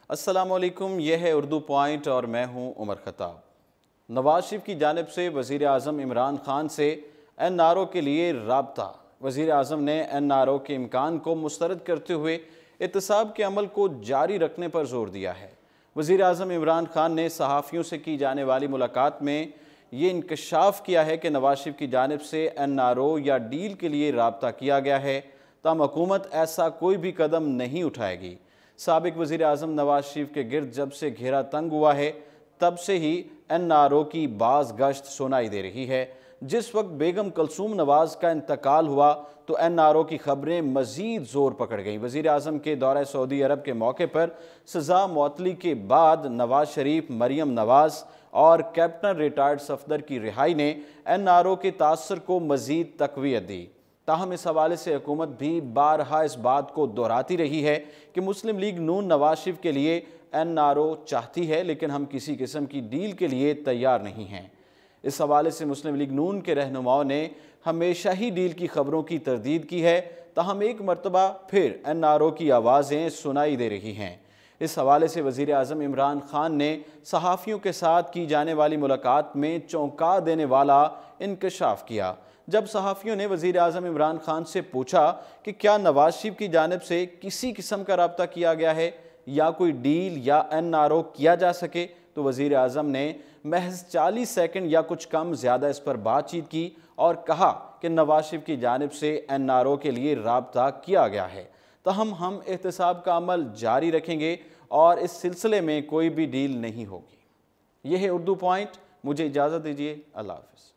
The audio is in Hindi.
अस्सलामुअलैकुम, यह है उर्दू पॉइंट और मैं हूं उमर खताब। नवाज शरीफ की जानिब से वज़ीराअज़म इमरान खान से NRO के लिए राब्ता। वज़ीराअज़म ने NRO के इम्कान को मुस्तरद करते हुए एहतसाब के अमल को जारी रखने पर जोर दिया है। वज़ीराअज़म इमरान खान ने सहाफ़ियों से की जाने वाली मुलाकात में ये इंकशाफ किया है कि नवाज शरीफ की जानिब से NRO या डील के लिए राब्ता किया गया है, ताहम हुकूमत ऐसा कोई भी कदम नहीं उठाएगी। साबिक वज़ीर-ए-आज़म नवाज शरीफ के गिर्द जब से घेरा तंग हुआ है तब से ही NRO की बाज़ गश्त सुनाई दे रही है। जिस वक्त बेगम कुलसूम नवाज का इंतकाल हुआ तो NRO की खबरें मज़ीद ज़ोर पकड़ गईं। वज़ीर-ए-आज़म के दौरे सऊदी अरब के मौके पर सज़ा मुअत्तली के बाद नवाज शरीफ, मरियम नवाज और कैप्टन रिटायर्ड सफदर की रिहाई ने NRO के तासर को मज़ीद तक़वियत दी। ताहम इस हवाले से हुकूमत भी बारहा इस बात को दोहराती रही है कि मुस्लिम लीग नून नवाज शरीफ के लिए NRO चाहती है, लेकिन हम किसी किस्म की डील के लिए तैयार नहीं हैं। इस हवाले से मुस्लिम लीग नून के रहनुमाओं ने हमेशा ही डील की खबरों की तरदीद की है, ताहम एक मरतबा फिर NRO की आवाज़ें सुनाई दे रही हैं। इस हवाले से वज़ीर-ए-आज़म इमरान खान ने सहाफ़ियों के साथ की जाने वाली मुलाकात में चौंका देने वाला इंकशाफ किया। जब सहाफ़ियों ने वज़ीर-ए-आज़म इमरान खान से पूछा कि क्या नवाज शरीफ की जानिब से किसी किस्म का राब्ता किया गया है या कोई डील या NRO किया जा सके, तो वज़ीर-ए-आज़म ने महज 40 सेकंड या कुछ कम ज़्यादा इस पर बातचीत की और कहा कि नवाज शरीफ की जानिब से NRO के लिए राब्ता किया गया है। ताहम हम एहतसाब का अमल जारी रखेंगे और इस सिलसिले में कोई भी डील नहीं होगी। यह है उर्दू पॉइंट। मुझे इजाज़त दीजिए। अल्लाह हाफ़िज़।